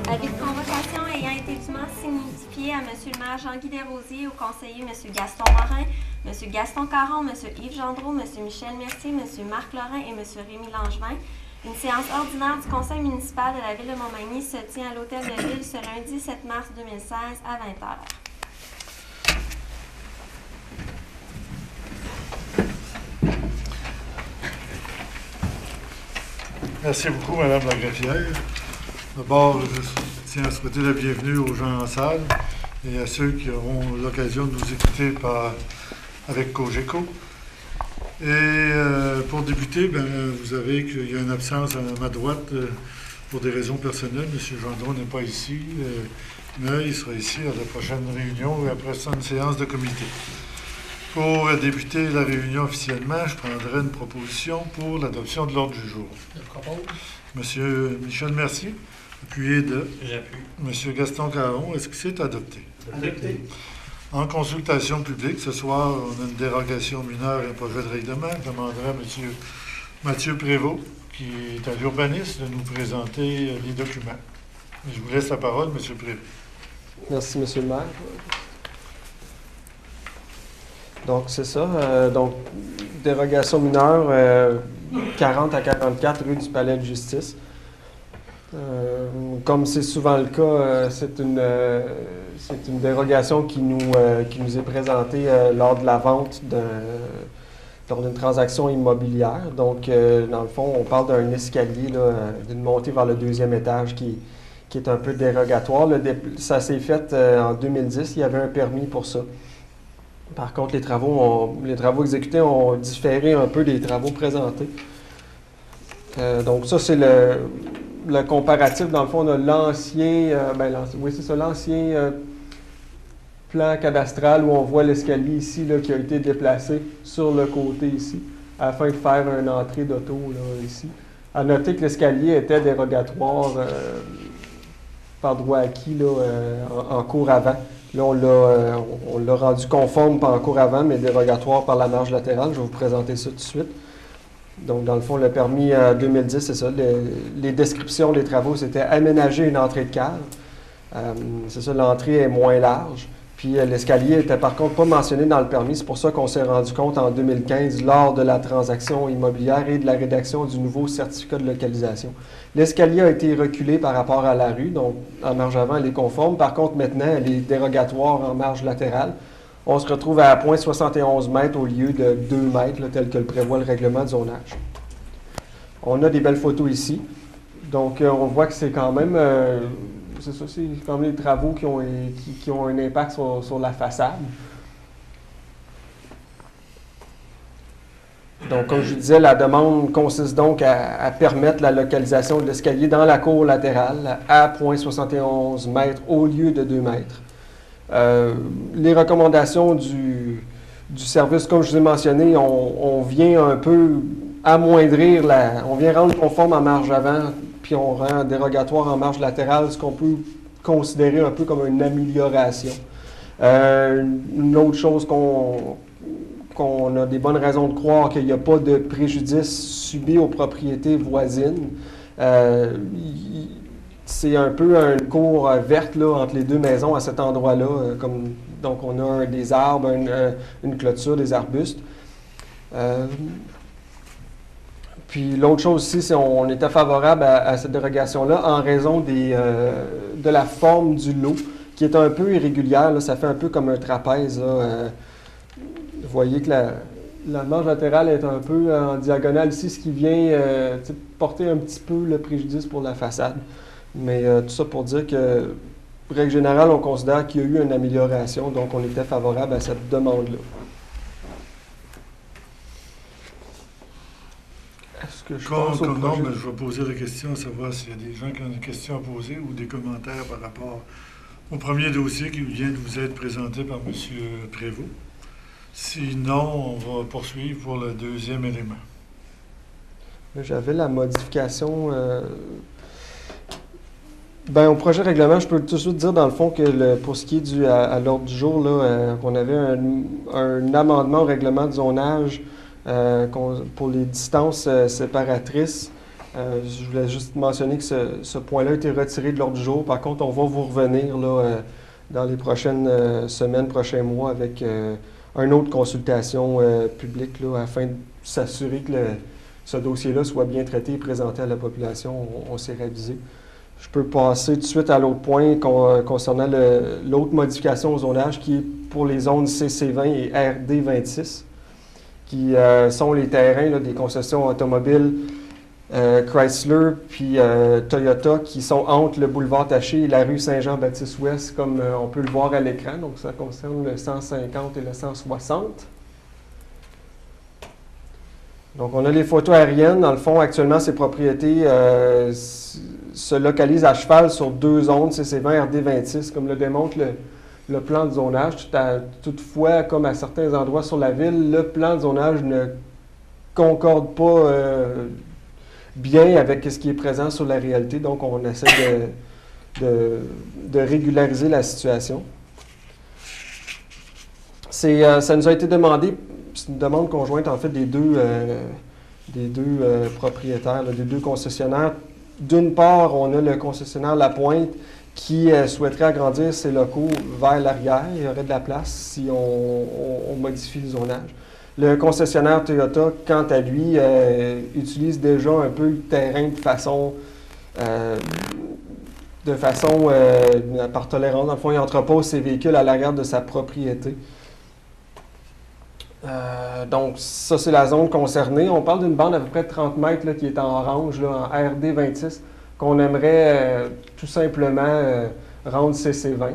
Avis de convocation ayant été dûment signifié à M. le maire Jean-Guy Desrosiers, au conseiller M. Gaston Morin, M. Gaston Caron, M. Yves Gendreau, M. Michel Mercier, M. Marc Lorrain et M. Rémy Langevin. Une séance ordinaire du conseil municipal de la ville de Montmagny se tient à l'hôtel de ville ce lundi 7 mars 2016 à 20h. Merci beaucoup, Mme la greffière. D'abord, je tiens à souhaiter la bienvenue aux gens en salle et à ceux qui auront l'occasion de nous écouter avec Cogeco. Et pour débuter, vous savez qu'il y a une absence à ma droite pour des raisons personnelles. M. Gendron n'est pas ici, mais il sera ici à la prochaine réunion et après ça, une séance de comité. Pour débuter la réunion officiellement, je prendrai une proposition pour l'adoption de l'ordre du jour. Je propose. M. Michel Mercier, appuyé de J'appuie. M. Gaston Caron, est-ce que c'est adopté? Adopté. En consultation publique, ce soir, on a une dérogation mineure et un projet de règlement. Je demanderai à M. Mathieu Prévost, qui est à l'urbanisme, de nous présenter les documents. Je vous laisse la parole, M. Prévost. Merci, M. le maire. Donc, c'est ça. Dérogation mineure, 40 à 44 rue du Palais de Justice. Comme c'est souvent le cas, c'est une dérogation qui nous est présentée lors de la vente lors d'une transaction immobilière. Donc, dans le fond, on parle d'un escalier, d'une montée vers le deuxième étage qui est un peu dérogatoire. Ça s'est fait en 2010, il y avait un permis pour ça. Par contre, les travaux exécutés ont différé un peu des travaux présentés. Donc ça, c'est le comparatif. Dans le fond, on a l'ancien plan cadastral où on voit l'escalier ici là, qui a été déplacé sur le côté ici, afin de faire une entrée d'auto ici. À noter que l'escalier était dérogatoire par droit acquis là, en cours avant. Là, on l'a rendu conforme en cours avant, mais dérogatoire par la marge latérale. Je vais vous présenter ça tout de suite. Donc, dans le fond, le permis 2010, c'est ça. Les descriptions des travaux, c'était aménager une entrée de cave. C'est ça, l'entrée est moins large. Puis l'escalier n'était par contre pas mentionné dans le permis. C'est pour ça qu'on s'est rendu compte en 2015, lors de la transaction immobilière et de la rédaction du nouveau certificat de localisation. L'escalier a été reculé par rapport à la rue, donc en marge avant, elle est conforme. Par contre, maintenant, elle est dérogatoire en marge latérale. On se retrouve à 0,71 mètres au lieu de 2 mètres, là, tel que le prévoit le règlement de zonage. On a des belles photos ici. Donc, on voit que c'est quand même... c'est ça, c'est quand même des travaux qui ont un impact sur la façade. Donc, comme je vous disais, la demande consiste donc à permettre la localisation de l'escalier dans la cour latérale à 0,71 mètres au lieu de 2 mètres. Les recommandations du service, comme je vous ai mentionné, on vient un peu amoindrir on vient rendre conforme en marge avant, puis on rend dérogatoire en marge latérale, ce qu'on peut considérer un peu comme une amélioration. Une autre chose qu'on a des bonnes raisons de croire qu'il n'y a pas de préjudice subi aux propriétés voisines. C'est un peu une cour verte là, entre les deux maisons à cet endroit-là. Donc, on a des arbres, une clôture, des arbustes. Puis l'autre chose aussi, c'est qu'on était favorable à cette dérogation-là en raison de la forme du lot, qui est un peu irrégulière. Là, ça fait un peu comme un trapèze. Là. Vous voyez que la marge latérale est un peu en diagonale ici, ce qui vient porter un petit peu le préjudice pour la façade. Mais tout ça pour dire que, règle générale, on considère qu'il y a eu une amélioration, donc on était favorable à cette demande-là. que je pense au Non, projet. mais je vais poser la question, à savoir s'il y a des gens qui ont des questions à poser ou des commentaires par rapport au premier dossier qui vient de vous être présenté par M. Prévost. Sinon, on va poursuivre pour le deuxième élément. J'avais la modification. Au projet règlement, je peux tout de suite dire, dans le fond, que pour ce qui est à l'ordre du jour, là, qu'on avait un amendement au règlement de zonage pour les distances séparatrices. Je voulais juste mentionner que ce point-là a été retiré de l'ordre du jour. Par contre, on va vous revenir là, dans les prochaines semaines, prochains mois, avec une autre consultation publique là, afin de s'assurer que ce dossier-là soit bien traité et présenté à la population. On s'est révisé. Je peux passer tout de suite à l'autre point concernant l'autre modification au zonage qui est pour les zones CC20 et RD26, qui sont les terrains là, des concessions automobiles Chrysler puis Toyota qui sont entre le boulevard Taché et la rue Saint-Jean-Baptiste-Ouest, comme on peut le voir à l'écran. Donc, ça concerne le 150 et le 160. Donc, on a les photos aériennes. Dans le fond, actuellement, ces propriétés se localisent à cheval sur deux zones, CC20 et RD26, comme le démontre le plan de zonage. Toutefois, comme à certains endroits sur la ville, le plan de zonage ne concorde pas bien avec ce qui est présent sur la réalité. Donc, on essaie de régulariser la situation. Ça nous a été demandé, c'est une demande conjointe en fait des deux propriétaires, là, des deux concessionnaires. D'une part, on a le concessionnaire La Pointe qui souhaiterait agrandir ses locaux vers l'arrière. Il y aurait de la place si on modifie le zonage. Le concessionnaire Toyota, quant à lui, utilise déjà un peu le terrain de façon par tolérance. Dans le fond, il entrepose ses véhicules à l'arrière de sa propriété. Donc, ça, c'est la zone concernée. On parle d'une bande à peu près de 30 mètres là, qui est en orange, là, en RD26, qu'on aimerait tout simplement rendre CC20.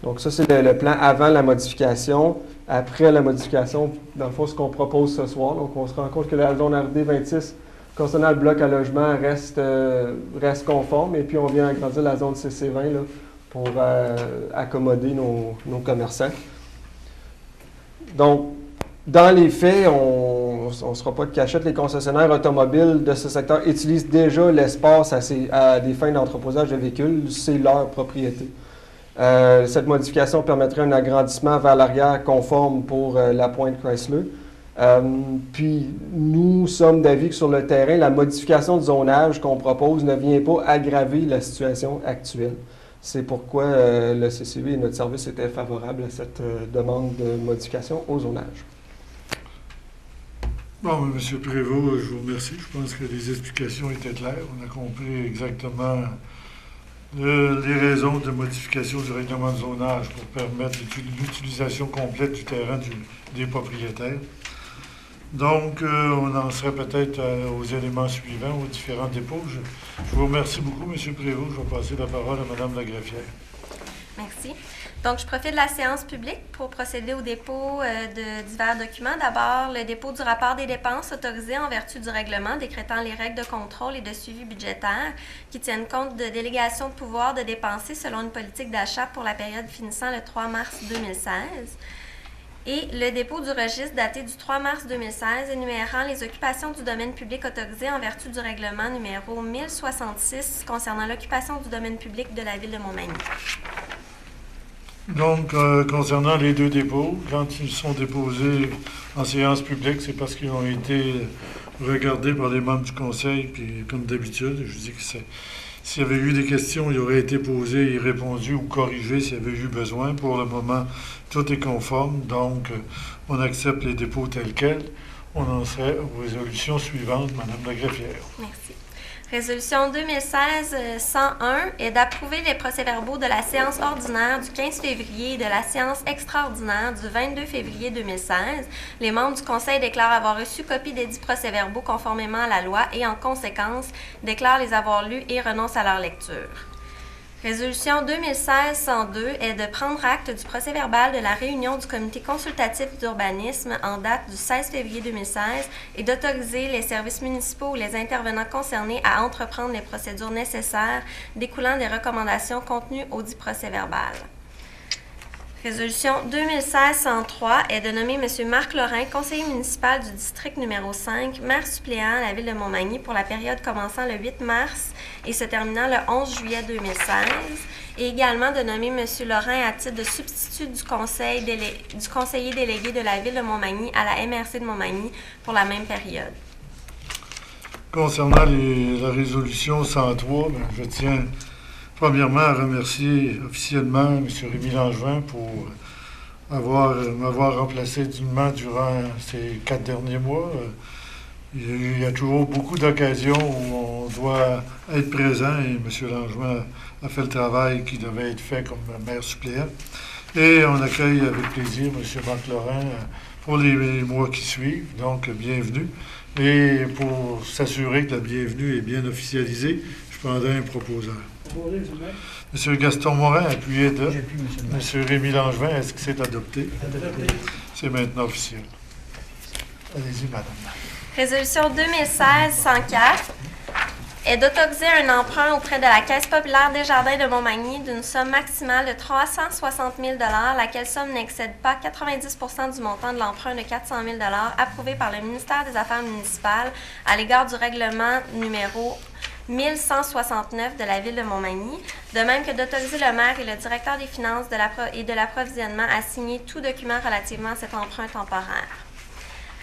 Donc, ça, c'est le plan avant la modification. Après la modification, dans le fond, ce qu'on propose ce soir. Donc, on se rend compte que la zone RD26, concernant le bloc à logement, reste conforme. Et puis, on vient agrandir la zone CC20 là, pour accommoder nos commerçants. Donc, dans les faits, on ne sera pas de cachette, les concessionnaires automobiles de ce secteur utilisent déjà l'espace à des fins d'entreposage de véhicules. C'est leur propriété. Cette modification permettrait un agrandissement vers l'arrière conforme pour La Pointe Chrysler. Puis, nous sommes d'avis que sur le terrain, la modification de zonage qu'on propose ne vient pas aggraver la situation actuelle. C'est pourquoi le CCV et notre service étaient favorables à cette demande de modification au zonage. Bon, M. Prévost, je vous remercie. Je pense que les explications étaient claires. On a compris exactement les raisons de modification du règlement de zonage pour permettre l'utilisation complète du terrain des propriétaires. Donc, on en serait peut-être aux éléments suivants, aux différents dépôts. Je vous remercie beaucoup, M. Prévost. Je vais passer la parole à Mme la greffière. Merci. Donc, je profite de la séance publique pour procéder au dépôt de divers documents. D'abord, le dépôt du rapport des dépenses autorisé en vertu du règlement décrétant les règles de contrôle et de suivi budgétaire qui tiennent compte de délégation de pouvoir de dépenser selon une politique d'achat pour la période finissant le 3 mars 2016. Et le dépôt du registre daté du 3 mars 2016 énumérant les occupations du domaine public autorisées en vertu du règlement numéro 1066 concernant l'occupation du domaine public de la ville de Montmagny. Donc, concernant les deux dépôts, quand ils sont déposés en séance publique, c'est parce qu'ils ont été regardés par les membres du conseil, puis comme d'habitude, je dis que s'il y avait eu des questions, ils auraient été posées et répondues ou corrigées s'il y avait eu besoin. Pour le moment, tout est conforme, donc on accepte les dépôts tels quels. On en serait aux résolutions suivantes, Mme la greffière. Merci. Résolution 2016-101 est d'approuver les procès-verbaux de la séance ordinaire du 15 février et de la séance extraordinaire du 22 février 2016. Les membres du Conseil déclarent avoir reçu copie des dits procès-verbaux conformément à la loi et, en conséquence, déclarent les avoir lus et renoncent à leur lecture. Résolution 2016-102 est de prendre acte du procès-verbal de la réunion du comité consultatif d'urbanisme en date du 16 février 2016 et d'autoriser les services municipaux ou les intervenants concernés à entreprendre les procédures nécessaires découlant des recommandations contenues au dit procès-verbal. Résolution 2016-103 est de nommer M. Marc Lorrain, conseiller municipal du district numéro 5, maire suppléant à la ville de Montmagny pour la période commençant le 8 mars et se terminant le 11 juillet 2016, et également de nommer M. Lorrain à titre de substitut du conseiller délégué de la ville de Montmagny à la MRC de Montmagny pour la même période. Concernant la résolution 103, je tiens premièrement à remercier officiellement M. Rémi Langevin pour m'avoir remplacé dignement durant ces 4 derniers mois. Il y a toujours beaucoup d'occasions où on doit être présent et M. Langevin a fait le travail qui devait être fait comme maire suppléant. Et on accueille avec plaisir M. Marc Lorrain pour les mois qui suivent. Donc, bienvenue. Et pour s'assurer que la bienvenue est bien officialisée, je prendrai un proposeur. M. Gaston Morin, appuyé de M. Rémi Langevin, est-ce que c'est adopté? C'est maintenant officiel. Allez-y, madame. Résolution 2016-104 est d'autoriser un emprunt auprès de la Caisse populaire des Jardins de Montmagny d'une somme maximale de 360 000 $, laquelle somme n'excède pas 90 % du montant de l'emprunt de 400 000 $ approuvé par le ministère des Affaires municipales à l'égard du règlement numéro 1169 de la ville de Montmagny, de même que d'autoriser le maire et le directeur des finances et de l'approvisionnement à signer tout document relativement à cet emprunt temporaire.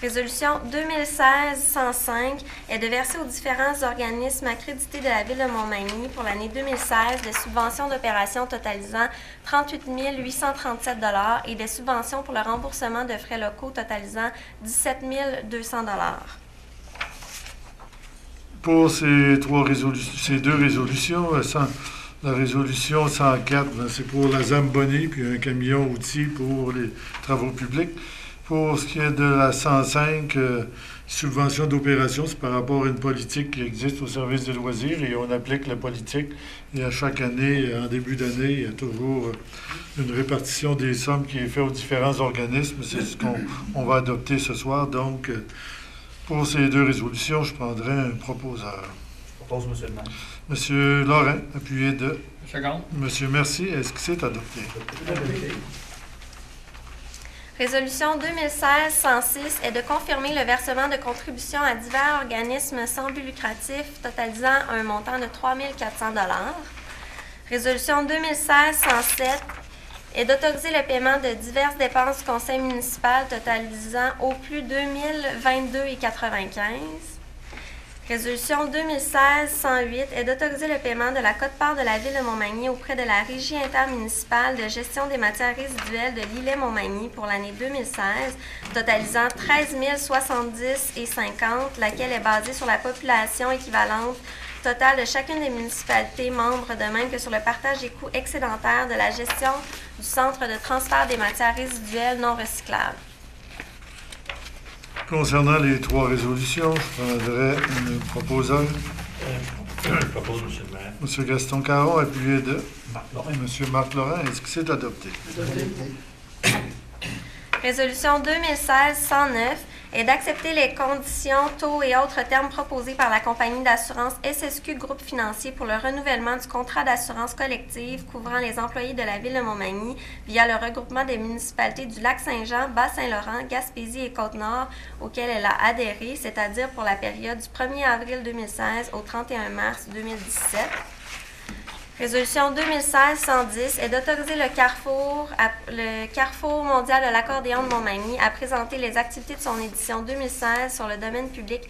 Résolution 2016-105 est de verser aux différents organismes accrédités de la ville de Montmagny pour l'année 2016 des subventions d'opération totalisant 38 837 $ et des subventions pour le remboursement de frais locaux totalisant 17 200 $. Pour ces deux résolutions, la résolution 104, c'est pour la Zamboni, puis un camion-outil pour les travaux publics. Pour ce qui est de la 105, subvention d'opération, c'est par rapport à une politique qui existe au service des loisirs et on applique la politique. Et à chaque année, en début d'année, il y a toujours une répartition des sommes qui est faite aux différents organismes. C'est ce qu'on va adopter ce soir. Donc, pour ces deux résolutions, je prendrai un proposeur. Je propose M. le maire. M. Lorrain, appuyé de Second. M. Mercier, est-ce que c'est adopté? Résolution 2016-106 est de confirmer le versement de contributions à divers organismes sans but lucratif totalisant un montant de 3 400 $. Résolution 2016-107 est d'autoriser le paiement de diverses dépenses du conseil municipal totalisant au plus 2 022,95 $. Résolution 2016-108 est d'autoriser le paiement de la quote-part de la ville de Montmagny auprès de la Régie intermunicipale de gestion des matières résiduelles de l'Îlet-Montmagny pour l'année 2016, totalisant 13 070,50 $, laquelle est basée sur la population équivalente totale de chacune des municipalités membres, de même que sur le partage des coûts excédentaires de la gestion du centre de transfert des matières résiduelles non recyclables. Concernant les trois résolutions, je prendrai un proposeur. Je propose M. le maire. M. Gaston Caron, appuyé de Marc Lorrain. M. Marc Lorrain. Est-ce que c'est adopté? Résolution 2016-109 est d'accepter les conditions, taux et autres termes proposés par la compagnie d'assurance SSQ Groupe Financier pour le renouvellement du contrat d'assurance collective couvrant les employés de la ville de Montmagny via le regroupement des municipalités du Lac-Saint-Jean, Bas-Saint-Laurent, Gaspésie et Côte-Nord auquel elle a adhéré, c'est-à-dire pour la période du 1er avril 2016 au 31 mars 2017. Résolution 2016-110 est d'autoriser le Carrefour mondial de l'accordéon de Montmagny à présenter les activités de son édition 2016 sur le domaine public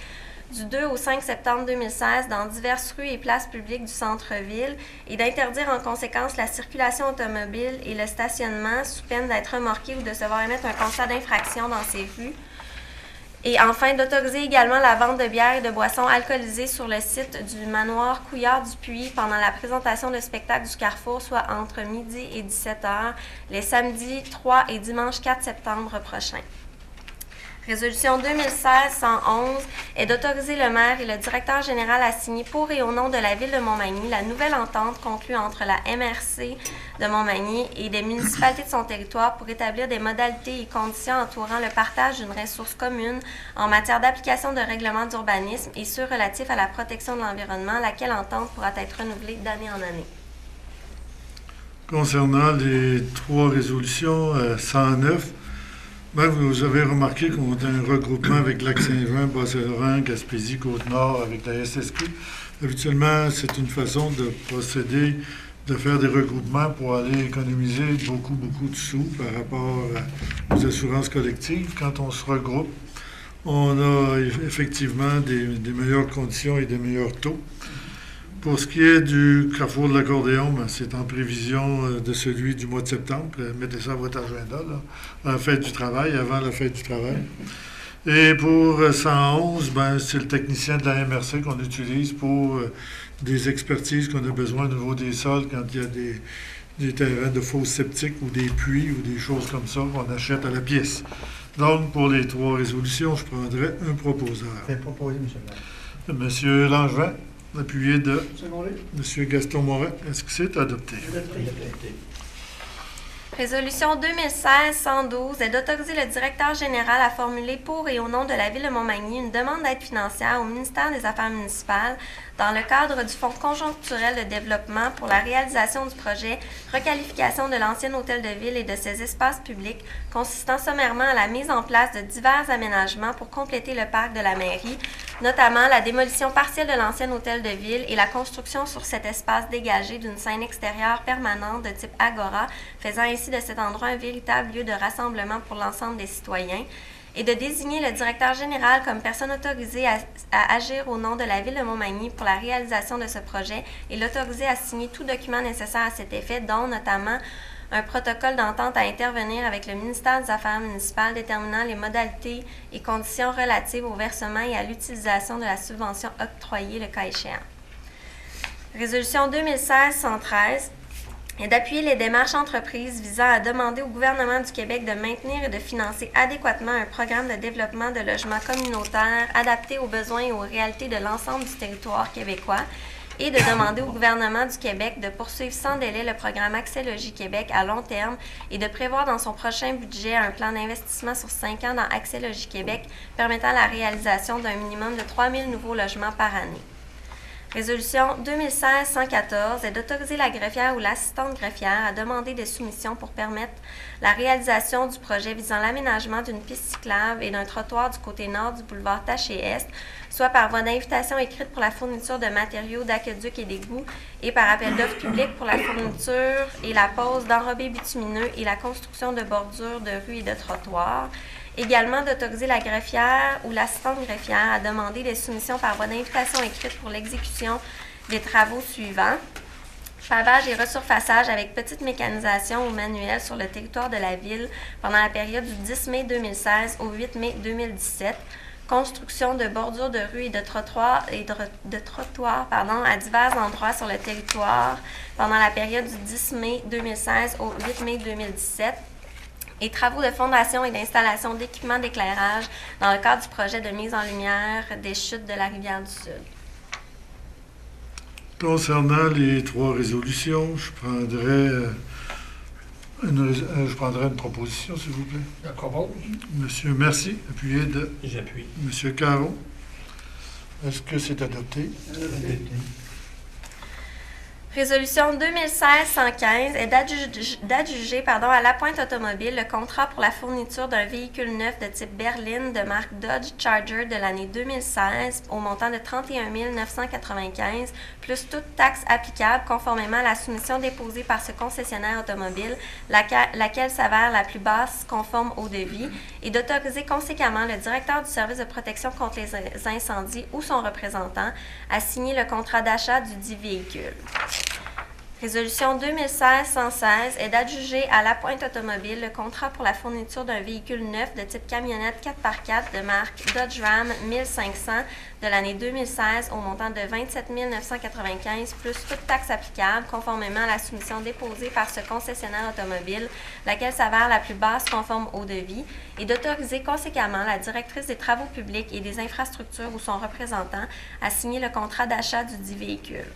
du 2 au 5 septembre 2016 dans diverses rues et places publiques du centre-ville et d'interdire en conséquence la circulation automobile et le stationnement sous peine d'être remorqué ou de se voir émettre un constat d'infraction dans ces rues. Et enfin, d'autoriser également la vente de bières et de boissons alcoolisées sur le site du manoir Couillard-du-Puy pendant la présentation de spectacle du Carrefour, soit entre midi et 17h, les samedis 3 et dimanche 4 septembre prochains. Résolution 2016-111 est d'autoriser le maire et le directeur général à signer pour et au nom de la Ville de Montmagny la nouvelle entente conclue entre la MRC de Montmagny et des municipalités de son territoire pour établir des modalités et conditions entourant le partage d'une ressource commune en matière d'application de règlements d'urbanisme et ceux relatifs à la protection de l'environnement, laquelle entente pourra être renouvelée d'année en année. Concernant les 3 résolutions 109, vous avez remarqué qu'on a un regroupement avec Lac-Saint-Jean, Bas-Saint-Laurent, Gaspésie, Côte-Nord avec la SSQ. Habituellement, c'est une façon de procéder, de faire des regroupements pour aller économiser beaucoup de sous par rapport aux assurances collectives. Quand on se regroupe, on a effectivement des meilleures conditions et des meilleurs taux. Pour ce qui est du carrefour de l'accordéon, c'est en prévision de celui du mois de septembre. Mettez ça à votre agenda, là, à la fête du travail, avant la fête du travail. Et pour 111, c'est le technicien de la MRC qu'on utilise pour des expertises qu'on a besoin au niveau des sols quand il y a des terrains de fosses septiques ou des puits ou des choses comme ça qu'on achète à la pièce. Donc, pour les 3 résolutions, je prendrai un proposeur. C'est proposé, M. le maire. Monsieur Langevin. Appuyé de M. Gaston Morin. Est-ce que c'est adopté? Résolution 2016-112 est d'autoriser le directeur général à formuler pour et au nom de la Ville de Montmagny une demande d'aide financière au ministère des Affaires municipales dans le cadre du Fonds conjoncturel de développement pour la réalisation du projet requalification de l'ancien hôtel de ville et de ses espaces publics, consistant sommairement à la mise en place de divers aménagements pour compléter le parc de la mairie, notamment la démolition partielle de l'ancien hôtel de ville et la construction sur cet espace dégagé d'une scène extérieure permanente de type agora, faisant ainsi de cet endroit un véritable lieu de rassemblement pour l'ensemble des citoyens, et de désigner le directeur général comme personne autorisée à agir au nom de la Ville de Montmagny pour la réalisation de ce projet et l'autoriser à signer tout document nécessaire à cet effet, dont notamment un protocole d'entente à intervenir avec le ministère des Affaires municipales déterminant les modalités et conditions relatives au versement et à l'utilisation de la subvention octroyée le cas échéant. Résolution 2016-113 est d'appuyer les démarches entreprises visant à demander au gouvernement du Québec de maintenir et de financer adéquatement un programme de développement de logements communautaires adapté aux besoins et aux réalités de l'ensemble du territoire québécois et de demander au gouvernement du Québec de poursuivre sans délai le programme Accès Logis Québec à long terme et de prévoir dans son prochain budget un plan d'investissement sur 5 ans dans Accès Logis Québec permettant la réalisation d'un minimum de 3 000 nouveaux logements par année. Résolution 2016-114 est d'autoriser la greffière ou l'assistante greffière à demander des soumissions pour permettre la réalisation du projet visant l'aménagement d'une piste cyclable et d'un trottoir du côté nord du boulevard Taché-Est, soit par voie d'invitation écrite pour la fourniture de matériaux d'aqueduc et d'égouts et par appel d'offres publiques pour la fourniture et la pose d'enrobés bitumineux et la construction de bordures de rues et de trottoirs. Également d'autoriser la greffière ou l'assistante greffière à demander des soumissions par voie d'invitation écrite pour l'exécution des travaux suivants. Pavage et resurfaçage avec petite mécanisation ou manuel sur le territoire de la Ville pendant la période du 10 mai 2016 au 8 mai 2017. Construction de bordures de rues et de trottoirs, à divers endroits sur le territoire pendant la période du 10 mai 2016 au 8 mai 2017. Et travaux de fondation et d'installation d'équipements d'éclairage dans le cadre du projet de mise en lumière des chutes de la rivière du Sud. Concernant les 3 résolutions, je prendrai une proposition, s'il vous plaît. D'accord. Monsieur Mercier, appuyé de J'appuie. Monsieur Caron. Est-ce que c'est adopté? Résolution 2016-115 est d'adjuger à La Pointe Automobile le contrat pour la fourniture d'un véhicule neuf de type berline de marque Dodge Charger de l'année 2016 au montant de 31 995 plus toute taxe applicable conformément à la soumission déposée par ce concessionnaire automobile, laquelle s'avère la plus basse conforme au devis, et d'autoriser conséquemment le directeur du service de protection contre les incendies ou son représentant à signer le contrat d'achat du dit véhicule. Résolution 2016-116 est d'adjuger à La Pointe Automobile le contrat pour la fourniture d'un véhicule neuf de type camionnette 4x4 de marque Dodge Ram 1500 de l'année 2016 au montant de 27 995 plus toute taxe applicable, conformément à la soumission déposée par ce concessionnaire automobile, laquelle s'avère la plus basse conforme au devis, et d'autoriser conséquemment la directrice des travaux publics et des infrastructures ou son représentant à signer le contrat d'achat du dit véhicule.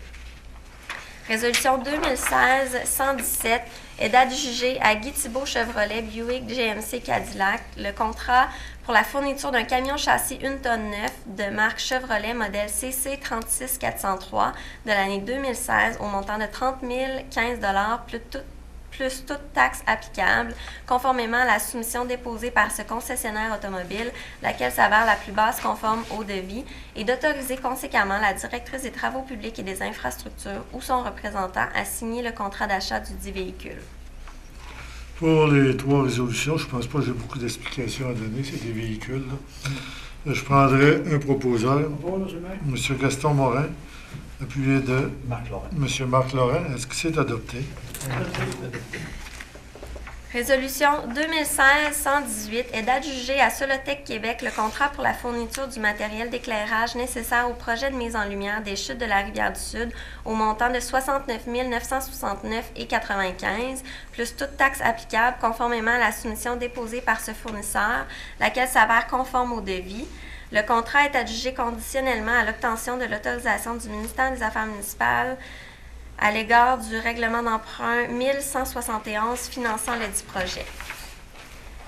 Résolution 2016-117 est d'adjuger à Guy Thibault Chevrolet Buick GMC Cadillac le contrat pour la fourniture d'un camion châssis 1 tonne 9 de marque Chevrolet modèle CC 36403 de l'année 2016 au montant de 30 015 plus toute taxe applicable, conformément à la soumission déposée par ce concessionnaire automobile, laquelle s'avère la plus basse conforme au devis, et d'autoriser conséquemment la directrice des travaux publics et des infrastructures ou son représentant à signer le contrat d'achat du dit véhicule. Pour les trois résolutions, je ne pense pas que j'ai beaucoup d'explications à donner. C'est des véhicules. Je prendrai un proposeur, M. Gaston Morin, appuyé de M. Marc Lorrain. Est-ce que c'est adopté? Résolution 2016-118 est d'adjuger à Solotech Québec le contrat pour la fourniture du matériel d'éclairage nécessaire au projet de mise en lumière des chutes de la Rivière-du-Sud au montant de 69 969,95 plus toute taxe applicable, conformément à la soumission déposée par ce fournisseur, laquelle s'avère conforme au devis. Le contrat est adjugé conditionnellement à l'obtention de l'autorisation du ministère des Affaires municipales à l'égard du règlement d'emprunt 1171 finançant le dit projet.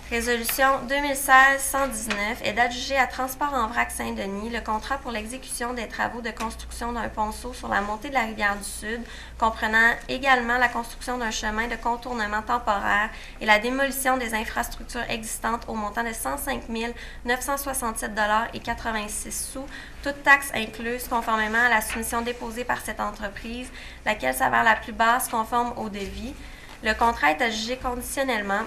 Résolution 2016-119 est d'adjuger à Transport en vrac Saint-Denis le contrat pour l'exécution des travaux de construction d'un ponceau sur la montée de la Rivière-du-Sud, comprenant également la construction d'un chemin de contournement temporaire et la démolition des infrastructures existantes au montant de 105 967,86 $, toute taxe incluse, conformément à la soumission déposée par cette entreprise, laquelle s'avère la plus basse conforme au devis. Le contrat est adjugé conditionnellement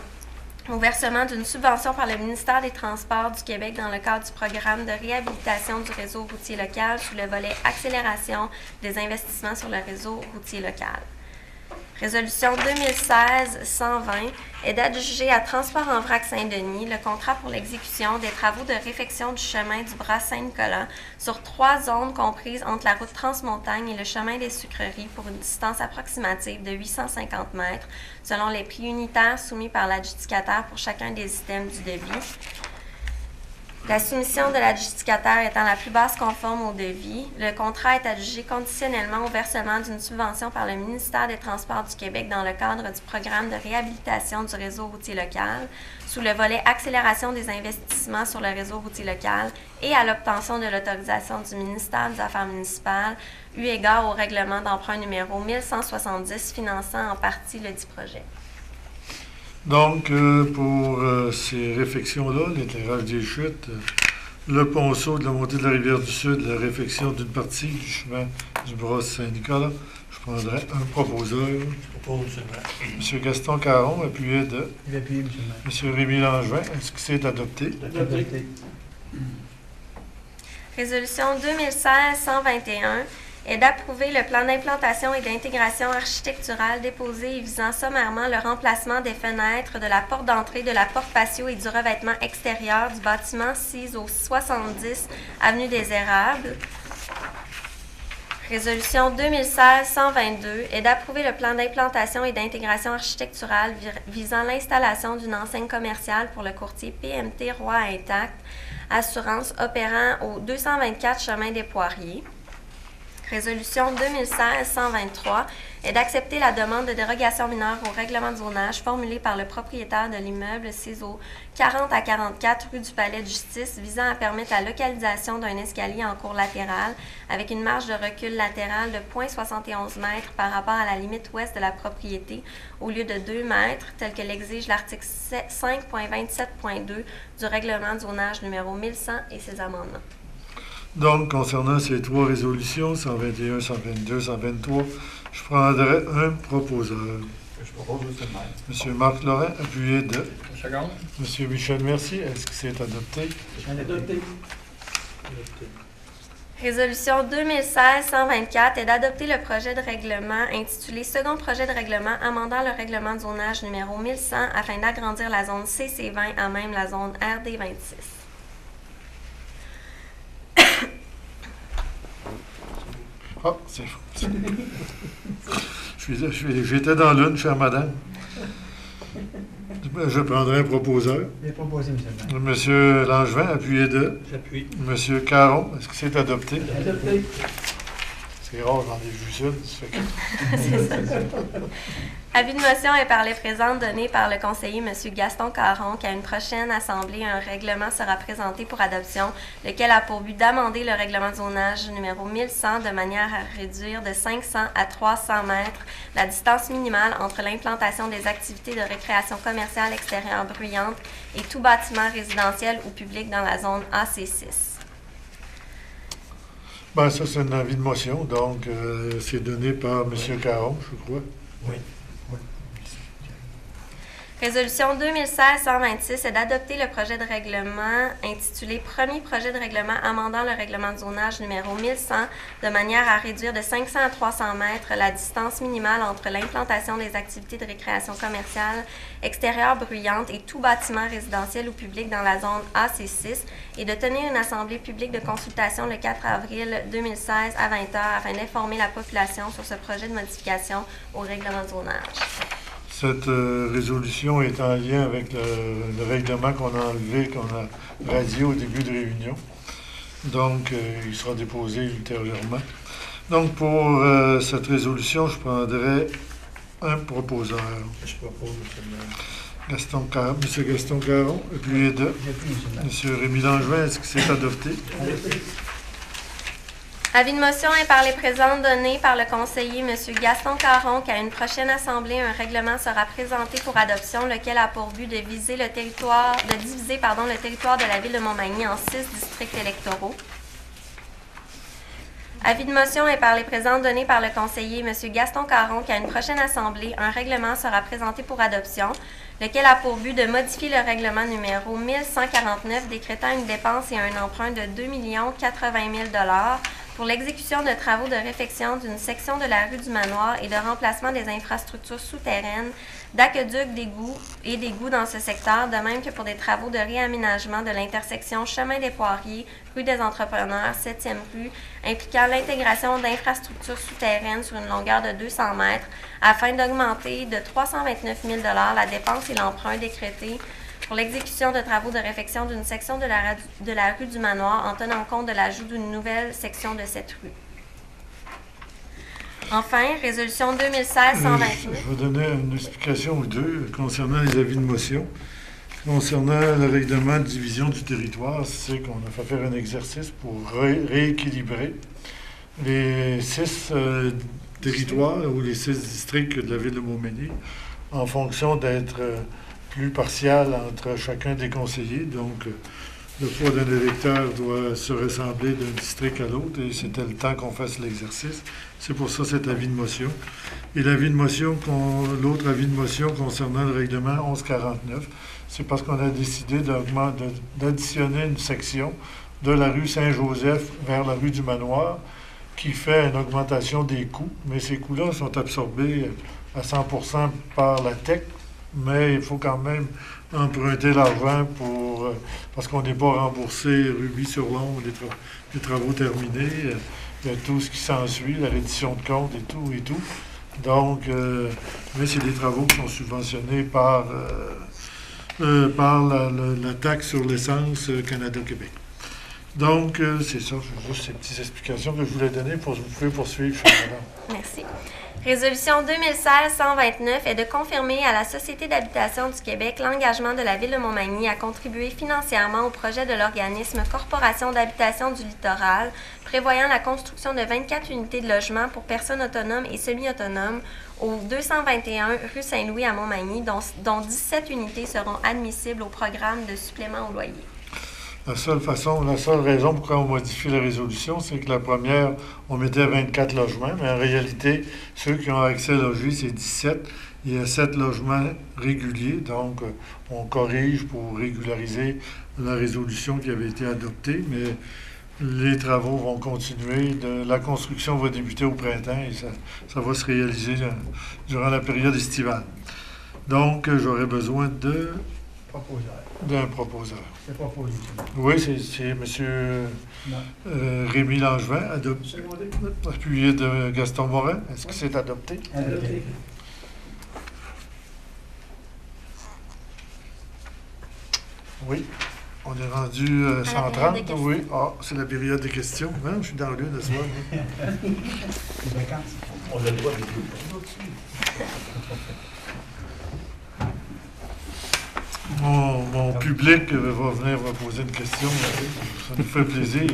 au versement d'une subvention par le ministère des Transports du Québec dans le cadre du programme de réhabilitation du réseau routier local sous le volet accélération des investissements sur le réseau routier local. Résolution 2016-120 est d'adjuger à Transport en vrac Saint-Denis le contrat pour l'exécution des travaux de réfection du chemin du bras Saint-Nicolas sur 3 zones comprises entre la route Transmontagne et le chemin des Sucreries pour une distance approximative de 850 mètres, selon les prix unitaires soumis par l'adjudicataire pour chacun des items du devis. La soumission de l'adjudicataire étant la plus basse conforme au devis, le contrat est adjugé conditionnellement au versement d'une subvention par le ministère des Transports du Québec dans le cadre du programme de réhabilitation du réseau routier local, sous le volet accélération des investissements sur le réseau routier local et à l'obtention de l'autorisation du ministère des Affaires municipales, eu égard au règlement d'emprunt numéro 1170 finançant en partie le dit projet. Donc, pour ces réfections-là, l'éclairage des chutes, le ponceau de la montée de la Rivière-du-Sud, la réfection d'une partie du chemin du bras Saint-Nicolas, je prendrai un proposeur. Je propose, M. Gaston Caron, appuyé de appuyé, M. M. Rémi Langevin. Est-ce que c'est adopté? Adopté. Résolution 2016-121 est d'approuver le plan d'implantation et d'intégration architecturale déposé et visant sommairement le remplacement des fenêtres de la porte d'entrée de la porte patio et du revêtement extérieur du bâtiment 6 au 70 avenue des Érables. Résolution 2016-122 est d'approuver le plan d'implantation et d'intégration architecturale visant l'installation d'une enseigne commerciale pour le courtier PMT Roi Intact, assurance opérant au 224 chemin des Poiriers. Résolution 2016-123 est d'accepter la demande de dérogation mineure au règlement de zonage formulée par le propriétaire de l'immeuble CISO 40 à 44 rue du Palais de Justice visant à permettre la localisation d'un escalier en cour latérale avec une marge de recul latérale de 0,71 m par rapport à la limite ouest de la propriété au lieu de 2 mètres, tel que l'exige l'article 5.27.2 du règlement de zonage numéro 1100 et ses amendements. Donc, concernant ces trois résolutions, 121, 122, 123, je prendrai un proposeur. Je propose aussi le maire. M. Marc Lorrain, appuyé de Second. M. Michel Mercier. Est-ce que c'est adopté? Adopté. Résolution 2016-124 est d'adopter le projet de règlement intitulé Second projet de règlement amendant le règlement de zonage numéro 1100 afin d'agrandir la zone CC20 à même la zone RD26. Ah, c'est J'étais dans l'une, chère madame. Je prendrai un proposeur. Bien proposé, M. le maire. Monsieur Langevin, appuyé de. J'appuie. Monsieur Caron, est-ce que c'est adopté? Adopté. C'est rare, j'en ai vu ça. Ça fait que- C'est ça. Avis de motion est par les présentes donné par le conseiller M. Gaston Caron qu'à une prochaine assemblée, un règlement sera présenté pour adoption, lequel a pour but d'amender le règlement de zonage numéro 1100 de manière à réduire de 500 à 300 mètres la distance minimale entre l'implantation des activités de récréation commerciale extérieure bruyante et tout bâtiment résidentiel ou public dans la zone AC6. Ben, ça, c'est un avis de motion, donc c'est donné par M. Caron, je crois. Oui. Résolution 2016-126 est d'adopter le projet de règlement intitulé Premier projet de règlement amendant le règlement de zonage numéro 1100 de manière à réduire de 500 à 300 mètres la distance minimale entre l'implantation des activités de récréation commerciale extérieure bruyante et tout bâtiment résidentiel ou public dans la zone AC6 et de tenir une assemblée publique de consultation le 4 avril 2016 à 20h afin d'informer la population sur ce projet de modification au règlement de zonage. Cette résolution est en lien avec le règlement qu'on a enlevé, qu'on a radié au début de réunion. Donc, il sera déposé ultérieurement. Donc, pour cette résolution, je prendrai un proposeur. Je propose, M. le maire. M. Gaston Caron, appuyé de. J'appuie, M. le maire. M. Rémi Langevin, est-ce que c'est adopté? Adopté. Avis de motion est par les présentes donné par le conseiller M. Gaston Caron qu'à une prochaine assemblée, un règlement sera présenté pour adoption, lequel a pour but de diviser le territoire de la ville de Montmagny en 6 districts électoraux. Avis de motion est par les présentes donné par le conseiller M. Gaston Caron qu'à une prochaine assemblée, un règlement sera présenté pour adoption, lequel a pour but de modifier le règlement numéro 1149 décrétant une dépense et un emprunt de 2 080 000 pour l'exécution de travaux de réfection d'une section de la rue du Manoir et de remplacement des infrastructures souterraines, d'aqueducs, d'égouts dans ce secteur, de même que pour des travaux de réaménagement de l'intersection Chemin des Poiriers, rue des Entrepreneurs, 7e rue, impliquant l'intégration d'infrastructures souterraines sur une longueur de 200 mètres, afin d'augmenter de 329 000 la dépense et l'emprunt décrétés pour l'exécution de travaux de réfection d'une section de la rue du Manoir en tenant compte de l'ajout d'une nouvelle section de cette rue. Enfin, résolution 2016-129. Je vais donner une explication ou deux concernant les avis de motion. Concernant le règlement de division du territoire, c'est qu'on a fait faire un exercice pour rééquilibrer les 6 territoires ou les 6 districts de la ville de Montmagny en fonction d'être plus partial entre chacun des conseillers. Donc, le poids d'un électeur doit se ressembler d'un district à l'autre et c'était le temps qu'on fasse l'exercice. C'est pour ça cet avis de motion. Et l'avis de motion, l'autre avis de motion concernant le règlement 1149, c'est parce qu'on a décidé d'additionner une section de la rue Saint-Joseph vers la rue du Manoir qui fait une augmentation des coûts, mais ces coûts-là sont absorbés à 100% par la TEC, mais il faut quand même emprunter l'argent parce qu'on n'est pas remboursé rubis-sur-l'ongle des travaux terminés, tout ce qui s'ensuit, la reddition de comptes et tout. Donc, mais c'est des travaux qui sont subventionnés par la taxe sur l'essence Canada-Québec. Donc, c'est ça, juste ces petites explications que je voulais donner pour que vous pouvez poursuivre, chère madame. Merci. Résolution 2016-129 est de confirmer à la Société d'habitation du Québec l'engagement de la Ville de Montmagny à contribuer financièrement au projet de l'organisme Corporation d'habitation du littoral, prévoyant la construction de 24 unités de logement pour personnes autonomes et semi-autonomes au 221 rue Saint-Louis à Montmagny, dont 17 unités seront admissibles au programme de supplément au loyer. La seule raison pourquoi on modifie la résolution, c'est que la première, on mettait 24 logements, mais en réalité, ceux qui ont accès à logis, c'est 17. Il y a 7 logements réguliers, donc on corrige pour régulariser la résolution qui avait été adoptée, mais les travaux vont continuer. La construction va débuter au printemps et ça va se réaliser durant la période estivale. Donc, j'aurais besoin d'un proposeur. C'est proposé, M. Oui, c'est M. Rémi Langevin, appuyé de Gaston Morin. Est-ce que c'est adopté? Adopté. Oui. On est rendu 130. Oui. Ah, c'est la période des questions. Hein? Je suis dans le lieu de soir. Les vacances. On a le droit de les Mon public va venir me poser une question. Ça nous fait plaisir.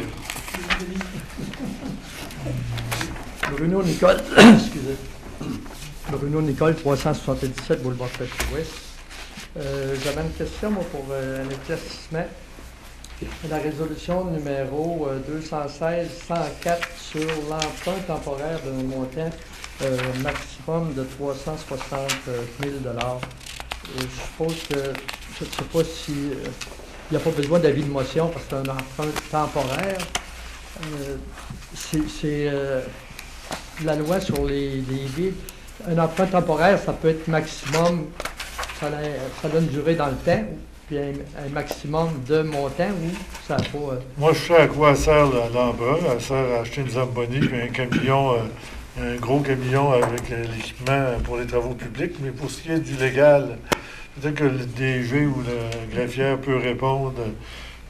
Bruno Nicole, excusez. Bruno Nicole, 377 boulevard Pêche-Ouest. J'avais une question moi, pour un éclaircissement. La résolution numéro 216-104 sur l'emprunt temporaire d'un montant maximum de 360 000 je suppose que, je ne sais pas si il n'y a pas besoin d'avis de motion parce que c'est un emprunt temporaire. C'est la loi sur les vides. Un emprunt temporaire, ça peut être maximum, ça a une durée dans le temps, puis un maximum de montant ou ça n'a pas... Moi, je sais à quoi sert l'emprunt. Elle sert à acheter une Zamboni puis un camion, un gros camion avec l'équipement pour les travaux publics. Mais pour ce qui est du légal, peut-être que le DG ou le greffière peut répondre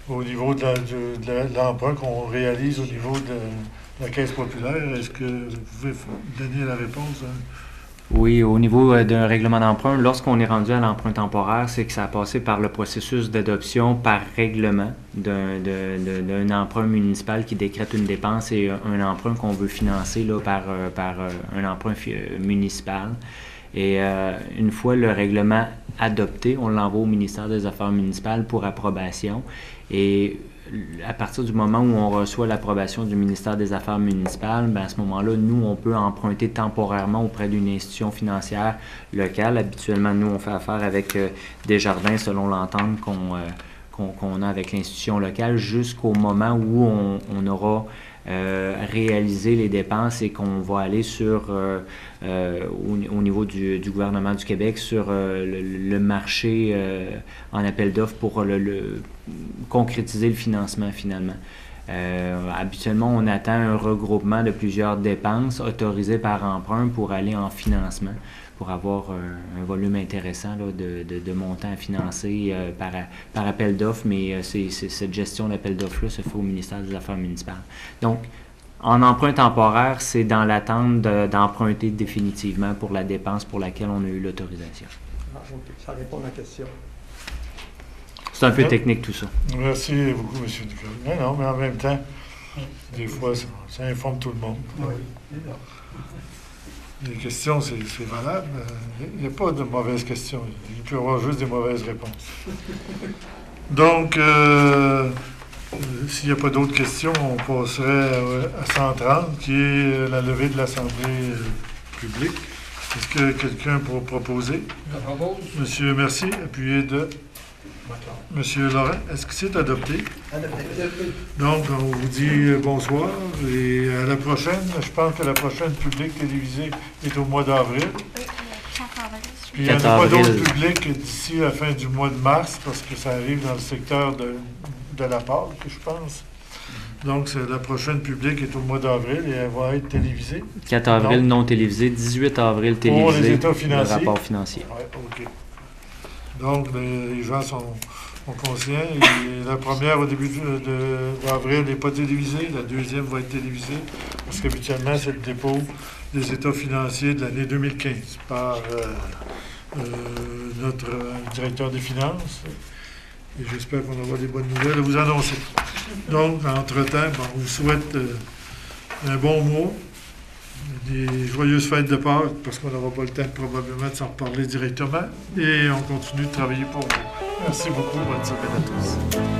au niveau de l'emprunt qu'on réalise au niveau de la Caisse populaire. Est-ce que vous pouvez donner la réponse? Hein? Oui, au niveau d'un règlement d'emprunt, lorsqu'on est rendu à l'emprunt temporaire, c'est que ça a passé par le processus d'adoption par règlement d'un emprunt municipal qui décrète une dépense et un emprunt qu'on veut financer là, par un emprunt municipal. Et une fois le règlement adopté, on l'envoie au ministère des Affaires municipales pour approbation. Et à partir du moment où on reçoit l'approbation du ministère des Affaires municipales, bien à ce moment-là, nous, on peut emprunter temporairement auprès d'une institution financière locale. Habituellement, nous, on fait affaire avec Desjardins selon l'entente qu'on a avec l'institution locale jusqu'au moment où on aura réalisé les dépenses et qu'on va aller sur au niveau du gouvernement du Québec sur le marché en appel d'offres pour concrétiser le financement finalement. Habituellement, on attend un regroupement de plusieurs dépenses autorisées par emprunt pour aller en financement, pour avoir un volume intéressant là, de montants à financer par appel d'offres, mais cette gestion d'appel d'offres-là se fait au ministère des Affaires municipales. Donc, en emprunt temporaire, c'est dans l'attente d'emprunter définitivement pour la dépense pour laquelle on a eu l'autorisation. Ah, OK, ça répond à ma question. C'est un peu technique tout ça. Merci beaucoup, M. Nicole. Non, mais en même temps, des fois, ça informe tout le monde. Oui. Les questions, c'est valable. Il n'y a pas de mauvaises questions. Il peut y avoir juste des mauvaises réponses. Donc, s'il n'y a pas d'autres questions, on passerait à 130, qui est la levée de l'Assemblée publique. Est-ce que quelqu'un pour proposer? Je propose. Monsieur Mercier, appuyé de Monsieur Laurent. Est-ce que c'est adopté? Adopté. Donc, on vous dit bonsoir et à la prochaine. Je pense que la prochaine publique télévisée est au mois d'avril. Oui, 4 avril. Puis il n'y en a pas d'autres publics d'ici la fin du mois de mars parce que ça arrive dans le secteur de la Pâque, je pense. Donc, la prochaine publique est au mois d'avril et elle va être télévisée. 4 avril non télévisé, 18 avril télévisé. Pour les états financiers. Le rapport financier. Oui, OK. Donc, les gens sont conscients. Et la première, au début d'avril, n'est pas télévisée. La deuxième va être télévisée parce qu'habituellement, c'est le dépôt des états financiers de l'année 2015 par notre directeur des finances. Et j'espère qu'on aura des bonnes nouvelles à vous annoncer. Donc, entre-temps, on vous souhaite un bon mois, des joyeuses fêtes de Pâques, parce qu'on n'aura pas le temps probablement de s'en reparler directement. Et on continue de travailler pour vous. Merci beaucoup. Bonne semaine à tous.